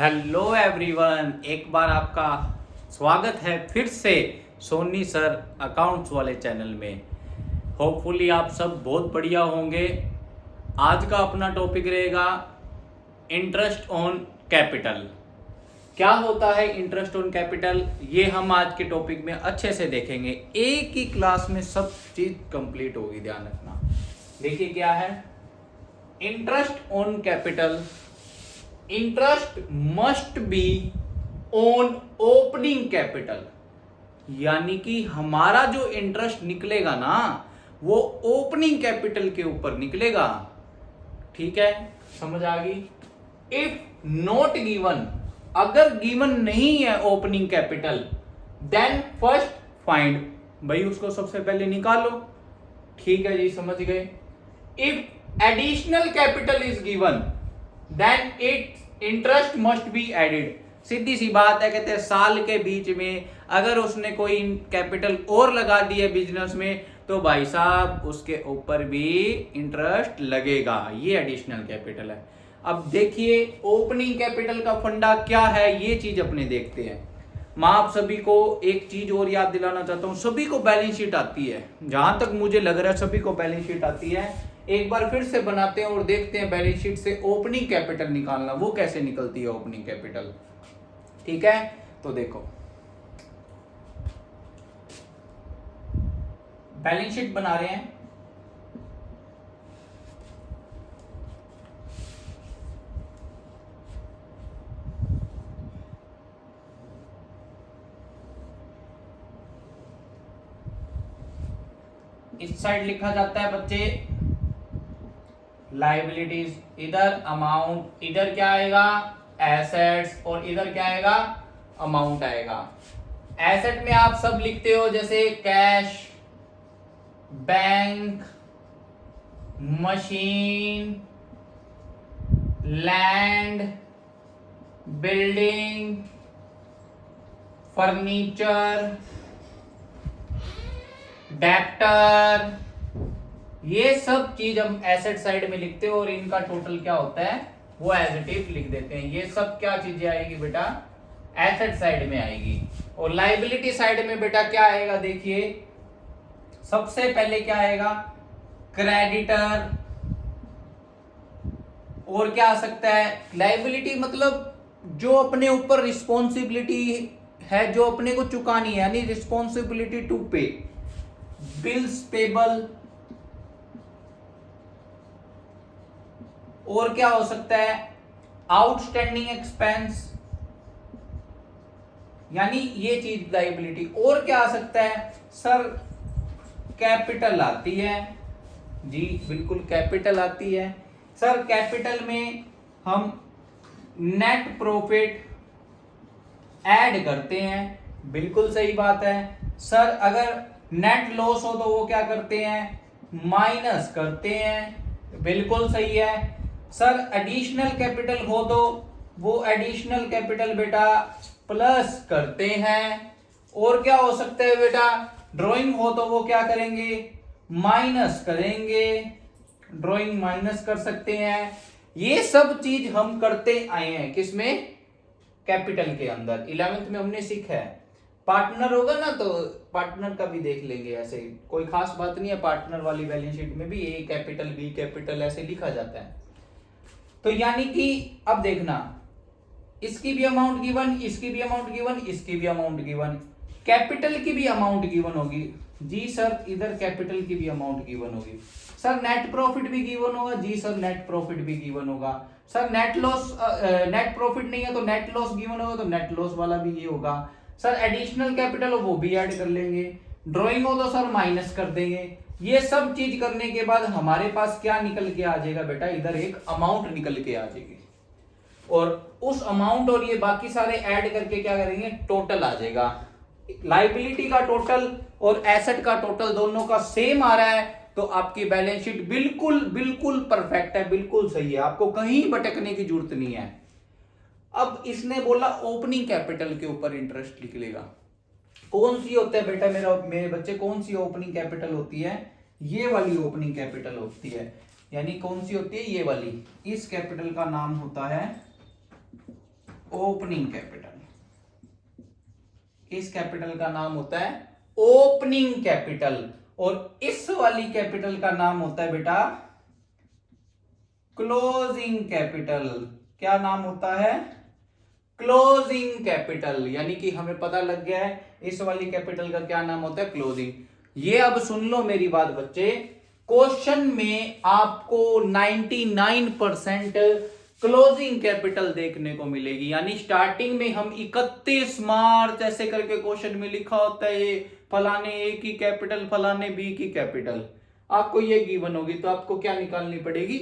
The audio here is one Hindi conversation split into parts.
हेलो एवरीवन, एक बार आपका स्वागत है फिर से सोनी सर अकाउंट्स वाले चैनल में। होपफुली आप सब बहुत बढ़िया होंगे। आज का अपना टॉपिक रहेगा इंटरेस्ट ऑन कैपिटल। क्या होता है इंटरेस्ट ऑन कैपिटल, ये हम आज के टॉपिक में अच्छे से देखेंगे। एक ही क्लास में सब चीज कंप्लीट होगी, ध्यान रखना। देखिए क्या है interest on capital. Interest must be on opening capital, यानी कि हमारा जो इंटरेस्ट निकलेगा ना वो ओपनिंग कैपिटल के ऊपर निकलेगा। ठीक है, समझ आ गई। इफ नॉट गिवन, अगर गिवन नहीं है opening capital, then first find, भाई उसको सबसे पहले निकालो। ठीक है जी, समझ गए। If additional capital is given then it interest must be added. सीधी सी बात है, कहते हैं साल के बीच में अगर उसने कोई कैपिटल और लगा दी है बिजनेस में तो भाई साहब उसके ऊपर भी इंटरेस्ट लगेगा। ये एडिशनल कैपिटल है। अब देखिए ओपनिंग कैपिटल का फंडा क्या है, ये चीज अपने देखते हैं। मैं आप सभी को एक चीज और याद दिलाना चाहता हूं, सभी को बैलेंस शीट आती है, जहां तक मुझे लग रहा है सभी को बैलेंस शीट आती है। एक बार फिर से बनाते हैं और देखते हैं बैलेंस शीट से ओपनिंग कैपिटल निकालना वो कैसे निकलती है ओपनिंग कैपिटल। ठीक है, तो देखो बैलेंस शीट बना रहे हैं। इस साइड लिखा जाता है बच्चे लाइबिलिटीज, इधर अमाउंट, इधर क्या आएगा एसेट्स, और इधर क्या आएगा अमाउंट आएगा। एसेट में आप सब लिखते हो जैसे cash, bank, machine, land, building, furniture, debtor, ये सब चीज हम एसेट साइड में लिखते हो और इनका टोटल क्या होता है वो एज इट इज लिख देते हैं। ये सब क्या चीजें आएगी बेटा एसेट साइड में आएगी। और लाइबिलिटी साइड में बेटा क्या आएगा, देखिए सबसे पहले क्या आएगा क्रेडिटर, और क्या आ सकता है लाइबिलिटी, मतलब जो अपने ऊपर रिस्पॉन्सिबिलिटी है, जो अपने को चुकानी है, यानी रिस्पॉन्सिबिलिटी टू पे, बिल्स पेबल, और क्या हो सकता है आउटस्टैंडिंग एक्सपेंस, यानी ये चीज लाइबिलिटी। और क्या आ सकता है सर कैपिटल आती है, जी बिल्कुल कैपिटल आती है। सर कैपिटल में हम नेट प्रॉफिट ऐड करते हैं, बिल्कुल सही बात है। सर अगर नेट लॉस हो तो वो क्या करते हैं माइनस करते हैं, बिल्कुल सही है। सर एडिशनल कैपिटल हो तो वो एडिशनल कैपिटल बेटा प्लस करते हैं। और क्या हो सकता है बेटा ड्राइंग हो तो वो क्या करेंगे माइनस करेंगे, ड्राइंग माइनस कर सकते हैं। ये सब चीज हम करते आए हैं किसमें कैपिटल के अंदर। 11th में हमने सीखा है। पार्टनर होगा ना तो पार्टनर का भी देख लेंगे, ऐसे कोई खास बात नहीं है। पार्टनर वाली बैलेंस शीट में भी ए कैपिटल बी कैपिटल ऐसे लिखा जाता है। तो यानी कि अब देखना इसकी भी अमाउंट गिवन, इसकी भी अमाउंट गिवन, इसकी भी अमाउंट गिवन, कैपिटल की भी अमाउंट गिवन होगी। जी सर इधर कैपिटल की भी अमाउंट गिवन होगी। सर नेट प्रॉफिट भी गिवन होगा, जी सर नेट प्रॉफिट भी गिवन होगा। Sir net loss net profit नहीं है तो नेट लॉस गिवन होगा, तो नेट लॉस वाला भी ये होगा। सर एडिशनल कैपिटल हो वो भी ऐड कर लेंगे, ड्राइंग हो तो सर माइनस कर देंगे। ये सब चीज करने के बाद हमारे पास क्या निकल के आ जाएगा बेटा, इधर एक अमाउंट निकल के आ जाएगी, और उस अमाउंट और ये बाकी सारे ऐड करके क्या करेंगे टोटल आ जाएगा। लाइबिलिटी का टोटल और एसेट का टोटल दोनों का सेम आ रहा है तो आपकी बैलेंस शीट बिल्कुल बिल्कुल परफेक्ट है, बिल्कुल सही है, आपको कहीं भटकने की जरूरत नहीं है। अब इसने बोला ओपनिंग कैपिटल के ऊपर इंटरेस्ट निकलेगा। कौन सी होता है बेटा मेरे बच्चे, कौन सी ओपनिंग कैपिटल होती है, ये वाली ओपनिंग कैपिटल होती है। यानी कौन सी होती है, ये वाली। इस कैपिटल का नाम होता है ओपनिंग कैपिटल, इस कैपिटल का नाम होता है ओपनिंग कैपिटल, और इस वाली कैपिटल का नाम होता है बेटा क्लोजिंग कैपिटल। क्या नाम होता है? Closing capital. यानी कि हमें पता लग गया है इस वाली कैपिटल का क्या नाम होता है, क्लोजिंग। ये अब सुन लो मेरी बात बच्चे, क्वेश्चन में आपको 99% क्लोजिंग कैपिटल देखने को मिलेगी। यानी स्टार्टिंग में हम 31 मार्च ऐसे करके क्वेश्चन में लिखा होता है फलाने ए की कैपिटल फलाने बी की कैपिटल, आपको ये गिवन होगी तो आपको क्या निकालनी पड़ेगी,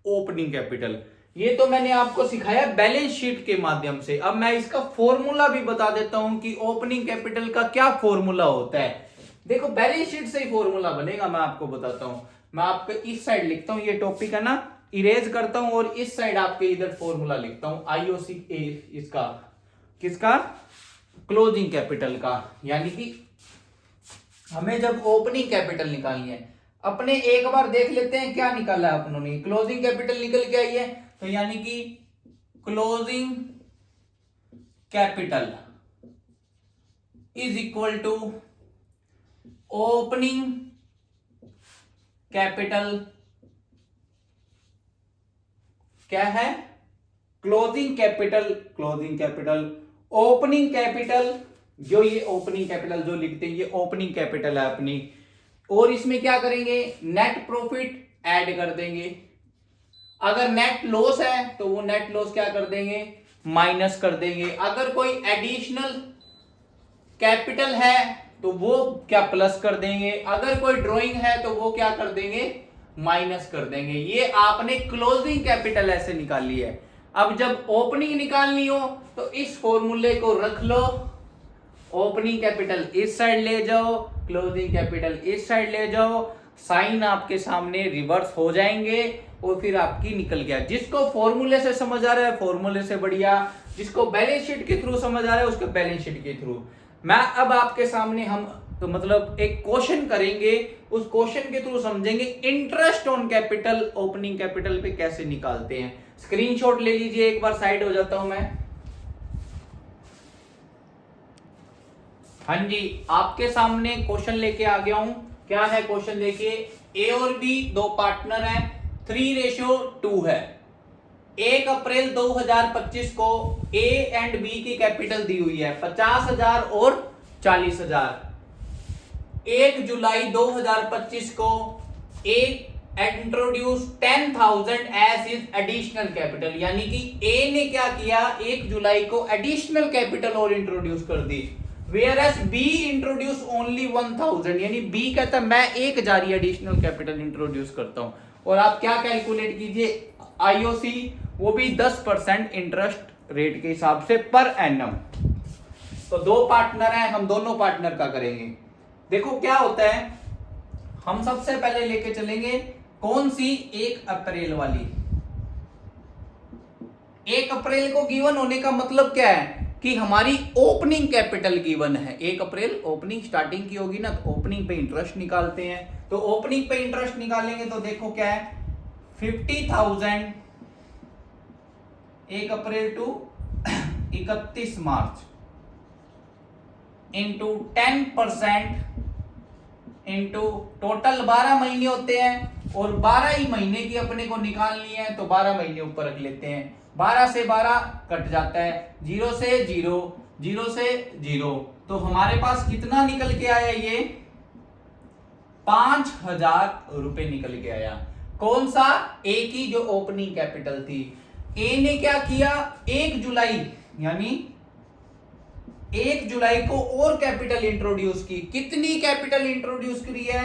ओपनिंग कैपिटल। ये तो मैंने आपको सिखाया बैलेंस शीट के माध्यम से। अब मैं इसका फॉर्मूला भी बता देता हूं कि ओपनिंग कैपिटल का क्या फॉर्मूला होता है। देखो बैलेंस शीट से ही फॉर्मूला बनेगा, मैं आपको बताता हूं। मैं आपको इस साइड लिखता हूं, ये टॉपिक है ना, इरेज करता हूं और इस साइड आपके इधर फॉर्मूला लिखता हूं आईओसी इसका, किसका, क्लोजिंग कैपिटल का। यानी कि हमें जब ओपनिंग कैपिटल निकालनी है, अपने एक बार देख लेते हैं क्या निकाला है अपनों ने। क्लोजिंग कैपिटल निकल के आई है, तो यानी कि closing capital is equal to opening capital. क्या है? Closing capital, closing capital, opening capital. जो ये ओपनिंग कैपिटल जो लिखते हैं ये ओपनिंग कैपिटल है अपनी, और इसमें क्या करेंगे, नेट प्रॉफिट ऐड कर देंगे। अगर नेट लॉस है तो वो नेट लॉस क्या कर देंगे, माइनस कर देंगे। अगर कोई एडिशनल कैपिटल है तो वो क्या प्लस कर देंगे। अगर कोई ड्राइंग है तो वो क्या कर देंगे, माइनस कर देंगे। ये आपने क्लोजिंग कैपिटल ऐसे निकाली है। अब जब ओपनिंग निकालनी हो तो इस फॉर्मूले को रख लो, ओपनिंग कैपिटल इस साइड ले जाओ, क्लोजिंग कैपिटल इस साइड ले जाओ, साइन आपके सामने रिवर्स हो जाएंगे और फिर आपकी निकल गया। जिसको फॉर्मूले से समझ आ रहा है फॉर्मूले से बढ़िया, जिसको बैलेंस शीट के थ्रू समझ आ रहा है उसको बैलेंस शीट के थ्रू। मैं अब आपके सामने हम तो मतलब एक क्वेश्चन करेंगे, उस क्वेश्चन के थ्रू समझेंगे interest on capital opening capital पे कैसे निकालते हैं। स्क्रीनशॉट ले लीजिए, एक बार साइड हो जाता हूं मैं। हाँ जी, आपके सामने क्वेश्चन लेके आ गया हूं। क्या है क्वेश्चन, देखिए ए और बी दो पार्टनर हैं, 3:2 है। 1 अप्रैल 2025 को ए एंड बी की कैपिटल दी हुई है 50,000 और 40,000। 1 जुलाई 2025 को A introduce 10,000 as is additional capital. यानी कि ए ने क्या किया, 1 जुलाई को एडिशनल कैपिटल और इंट्रोड्यूस कर दी, whereas B इंट्रोड्यूस ओनली 1,000। यानी B कहता है मैं 1,000 एडिशनल कैपिटल इंट्रोड्यूस करता हूं। और आप क्या कैलकुलेट कीजिए, आईओसी वो भी 10% इंटरेस्ट रेट के हिसाब से पर एनम। तो दो पार्टनर हैं, हम दोनों पार्टनर का करेंगे। देखो क्या होता है, हम सबसे पहले लेके चलेंगे कौन सी, 1 अप्रैल वाली। 1 अप्रैल को गिवन होने का मतलब क्या है कि हमारी ओपनिंग कैपिटल गिवन है। 1 अप्रैल ओपनिंग स्टार्टिंग की होगी ना, तो ओपनिंग पे इंटरेस्ट निकालते हैं। तो ओपनिंग पे इंटरेस्ट निकालेंगे तो देखो क्या है, 50,000 1 April to 31 March into 10% into total 12 महीने होते हैं और 12 ही महीने की अपने को निकालनी है, तो 12 महीने ऊपर रख लेते हैं। 12 से 12 कट जाता है, 0 से 0, 0 से 0, तो हमारे पास कितना निकल के आया, ये 5,000 रुपए निकल के आया। कौन सा, ए की जो ओपनिंग कैपिटल थी। ए ने क्या किया, 1 जुलाई यानी 1 जुलाई को और कैपिटल इंट्रोड्यूस की। कितनी कैपिटल इंट्रोड्यूस करी है,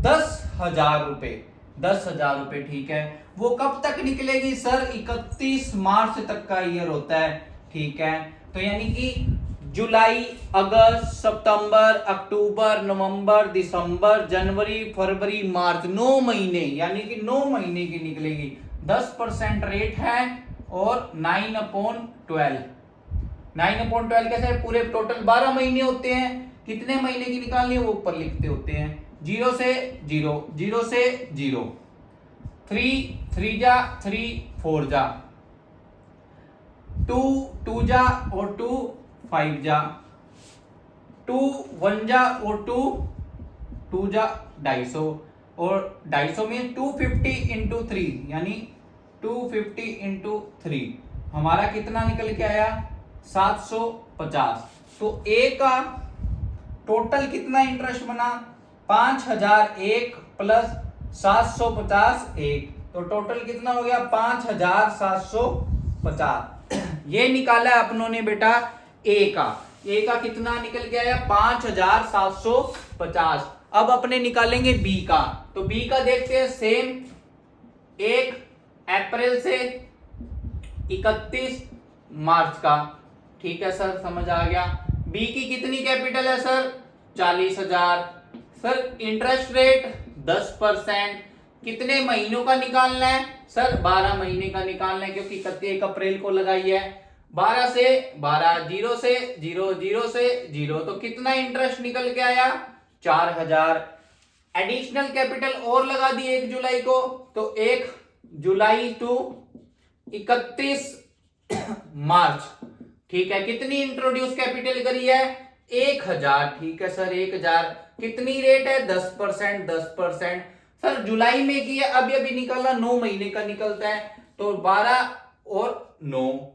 10,000 रुपए, 10,000 रुपए, ठीक है। वो कब तक निकलेगी सर, 31 मार्च तक का ईयर होता है, ठीक है। तो यानी कि जुलाई, अगस्त, सितंबर, अक्टूबर, नवंबर, दिसंबर, जनवरी, फरवरी, मार्च, 9 महीने, यानी कि 9 महीने की निकलेगी। 10% रेट है और 9/12, 9/12 कैसे, पूरे टोटल 12 महीने होते हैं। कितने महीने की निकालनी है वो ऊपर लिखते होते हैं, 0 से 0, 0 से 0, 3 3 जा 3, 4 जा टू टू जा और टू 5 जा, 2 1 जा और 2 जा 250, और 250 में 250 इंटू 3 यानी 250 इंटू 3 हमारा कितना निकल के आया 750। तो ए का टोटल कितना इंटरेस्ट बना 5001 प्लस 750 एक, तो टोटल कितना हो गया 5750। ये निकाला है अपनों ने बेटा ए का कितना निकल के आया 5750। अब अपने निकालेंगे बी का, तो बी का देखते हैं सेम 1 अप्रैल से 31 मार्च का। ठीक है सर, समझ आ गया। बी की कितनी कैपिटल है सर 40,000। सर इंटरेस्ट रेट 10%, कितने महीनों का निकालना है सर 12 महीने का निकालना है, क्योंकि 31 अप्रैल को लगाई है। 12 से 12, 0 से 0, 0 से 0, तो कितना इंटरेस्ट निकल के आया 4000। एडिशनल कैपिटल और लगा दी 1 जुलाई को, तो 1 जुलाई टू 31 मार्च। ठीक है, कितनी इंट्रोड्यूस कैपिटल करी है 1000। ठीक है सर 1000, कितनी रेट है 10%, 10%। सर जुलाई में किया, अभी अभी निकला 9 महीने का निकलता है, तो 12 और 9,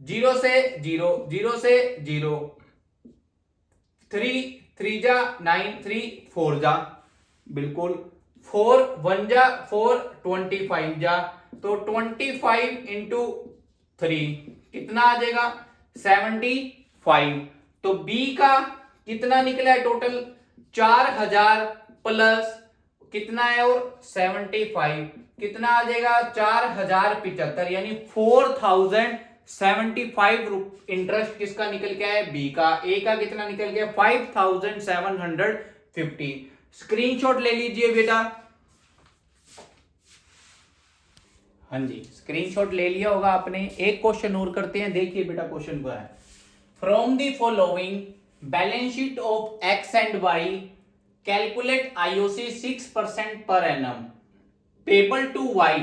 0 से 0, 0 से 0, 3 3 जा 9, 3 4 जा, बिल्कुल 4 1 जा 4, 25 जा, तो 25 इंटू 3 कितना आ जाएगा 75। तो बी का कितना निकला है टोटल 4000 प्लस कितना है और 75, कितना आ जाएगा 4075, यानी 4075 इंटरेस्ट किसका निकल के आया बी का। ए का कितना निकल गया 5750। स्क्रीनशॉट ले लीजिए बेटा। हाँ जी, स्क्रीनशॉट ले लिया होगा आपने। एक क्वेश्चन और करते हैं, देखिए बेटा क्वेश्चन क्या है। From the following balance sheet of X and Y calculate IOC 6% per annum payable to Y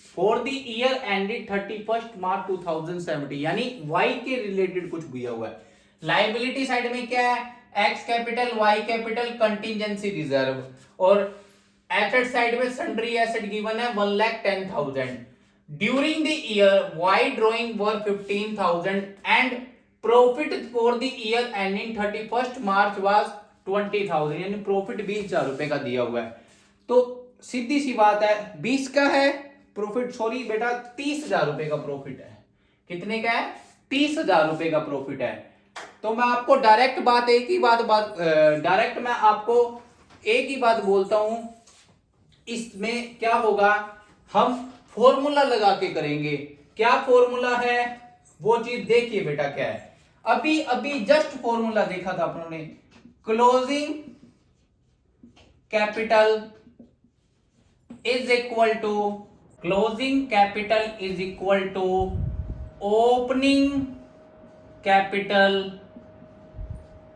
for the year ended 31st March 2070, यानी Y के रिलेटेड कुछ दिया हुआ है। लाइबिलिटी साइड में क्या है X capital Y capital contingency reserve, और एसेट साइड में सन्ड्री एसेट गिवन है 1,10,000। During the year Y drawing were 15,000 and profit for the year ending 31st March was 20,000, यानी प्रॉफिट 20,000 रुपए का दिया हुआ है। तो सीधी सी बात है 20 का है प्रॉफिट, सॉरी बेटा 30,000 रुपए का प्रॉफिट है। कितने का है 30,000 रुपए का प्रॉफिट है। तो मैं आपको डायरेक्ट मैं आपको एक ही बात बोलता हूं, इसमें क्या होगा हम फॉर्मूला लगा के करेंगे। क्या फॉर्मूला है वो चीज देखिए बेटा क्या है। अभी अभी जस्ट फॉर्मूला देखा था अपनों ने, closing capital is equal to opening capital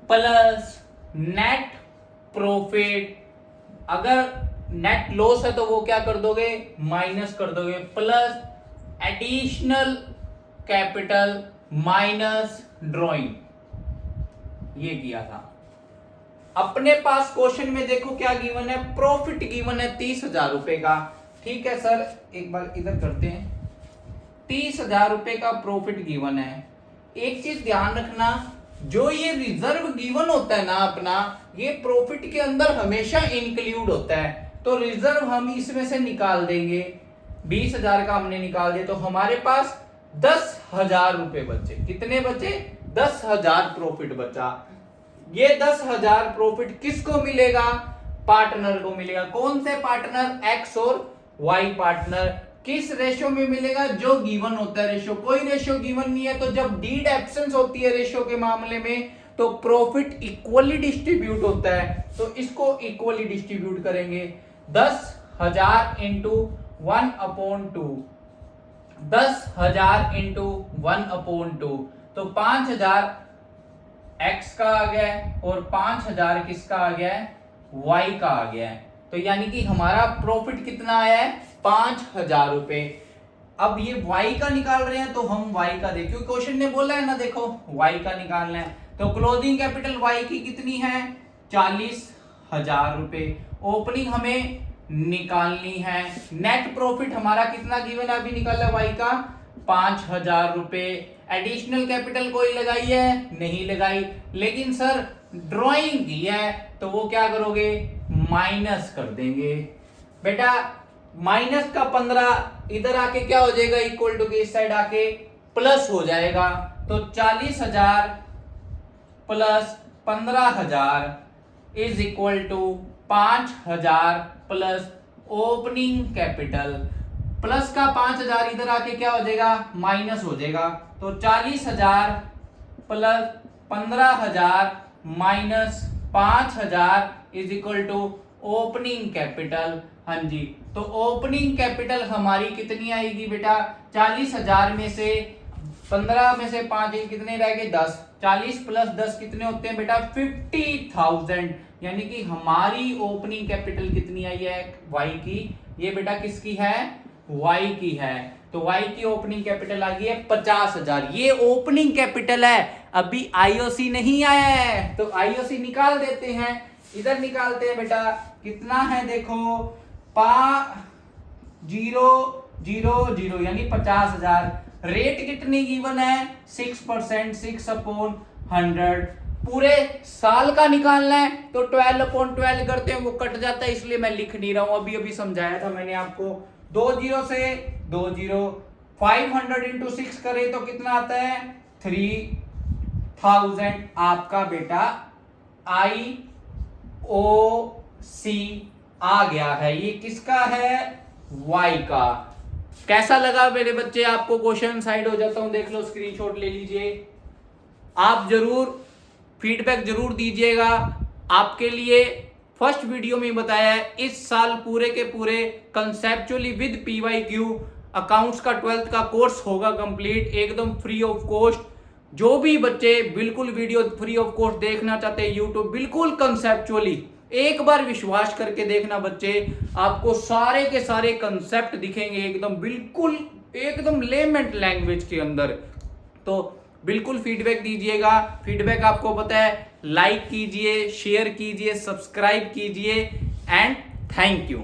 plus net profit. अगर नेट लॉस है तो वो क्या कर दोगे माइनस कर दोगे, plus additional capital minus drawing. ये किया था। अपने पास क्वेश्चन में देखो क्या गिवन है, प्रॉफिट गिवन है 30,000 रुपए का। ठीक है सर, एक बार इधर करते हैं, 30,000 रुपए का प्रॉफिट गिवन है। एक चीज ध्यान रखना, जो ये रिजर्व गिवन होता है ना अपना, ये प्रॉफिट के अंदर हमेशा इंक्लूड होता है। तो रिजर्व हम इसमें से निकाल देंगे, 20,000 का हमने निकाल दिया, तो हमारे पास 10,000 रुपए बचे। कितने बचे 10,000 प्रॉफिट बचा। ये 10,000 प्रॉफिट किसको मिलेगा पार्टनर को मिलेगा। कौन से पार्टनर एक्स और वाई पार्टनर। किस रेशियो में मिलेगा जो गिवन होता है रेशियो। कोई रेशियो गिवन नहीं है, तो जब डीड एब्सेंस होती है रेशियो के मामले में तो प्रॉफिट इक्वली डिस्ट्रीब्यूट होता है। तो इसको इक्वली डिस्ट्रीब्यूट करेंगे 10,000 इंटू 1/2, 10,000 इंटू 1/2, तो 5,000 एक्स का आ गया है और 5,000 किसका आ गया है वाई का आ गया है। तो यानी कि हमारा प्रॉफिट कितना आया है 5,000 रुपए। अब ये y का निकाल रहे हैं तो हम y का देखिए, क्योंकि क्वेश्चन ने बोला है ना, देखो y का निकालना है। तो क्लोजिंग कैपिटल y की कितनी है, 40,000 रुपए। ओपनिंग हमें निकालनी है। नेट प्रॉफिट हमारा कितना गिवन है, अभी निकाला y का 5,000 रुपए। एडिशनल कैपिटल कोई लगाई है, नहीं लगाई, लेकिन सर ड्राइंग की है तो वो क्या करोगे, माइनस कर देंगे बेटा। माइनस का 15 इधर आके क्या हो जाएगा, इक्वल टू के इस साइड आके प्लस हो जाएगा। तो 40,000 plus 15,000 is equal to 5,000 plus opening capital. Plus का 5,000 इधर आके क्या हो जाएगा, माइनस हो जाएगा। तो 40,000 plus 15,000 minus 5,000 is equal to opening capital. हाँ जी, तो ओपनिंग कैपिटल हमारी कितनी आएगी बेटा, 40,000 में से 15 में से 5 कितने रह गए, 10। 40 प्लस 10 कितने होते हैं बेटा, 50,000। यानी कि हमारी ओपनिंग कैपिटल कितनी आई है, y की। ये बेटा किसकी है, y की है। तो y की ओपनिंग कैपिटल आ गई है 50,000। ये ओपनिंग कैपिटल है, अभी IOC नहीं आया है, तो IOC निकाल देते हैं। इधर निकालते हैं बेटा, कितना है देखो, 0,0,0 यानी 50,000। रेट कितनी गिवन है, 6%, 6/100। पूरे साल का निकालना है तो 12/12 करते हैं, वो कट जाता है, इसलिए मैं लिख नहीं रहा हूं। अभी अभी समझाया था मैंने आपको। 2 0 से 2 0, 500 इंटू 6 करे तो कितना आता है, 3,000। आपका बेटा IOC आ गया है। ये किसका है, y का। कैसा लगा मेरे बच्चे आपको क्वेश्चन, साइड हो जाता हूं, देख लो, स्क्रीनशॉट ले लीजिए। आप जरूर फीडबैक जरूर दीजिएगा। आपके लिए फर्स्ट वीडियो में बताया है, इस साल पूरे के पूरे कंसेप्चुअली विद PYQ अकाउंट्स का 12th का कोर्स होगा कंप्लीट, एकदम फ्री ऑफ कॉस्ट। जो भी बच्चे बिल्कुल वीडियो फ्री ऑफ कॉस्ट देखना चाहते हैं यूट्यूब, बिल्कुल कंसेप्चुअली, एक बार विश्वास करके देखना बच्चे, आपको सारे के सारे कंसेप्ट दिखेंगे एकदम, बिल्कुल एकदम लेमेंट लैंग्वेज के अंदर। तो बिल्कुल फीडबैक दीजिएगा। फीडबैक आपको पता है, लाइक कीजिए, शेयर कीजिए, सब्सक्राइब कीजिए एंड थैंक यू।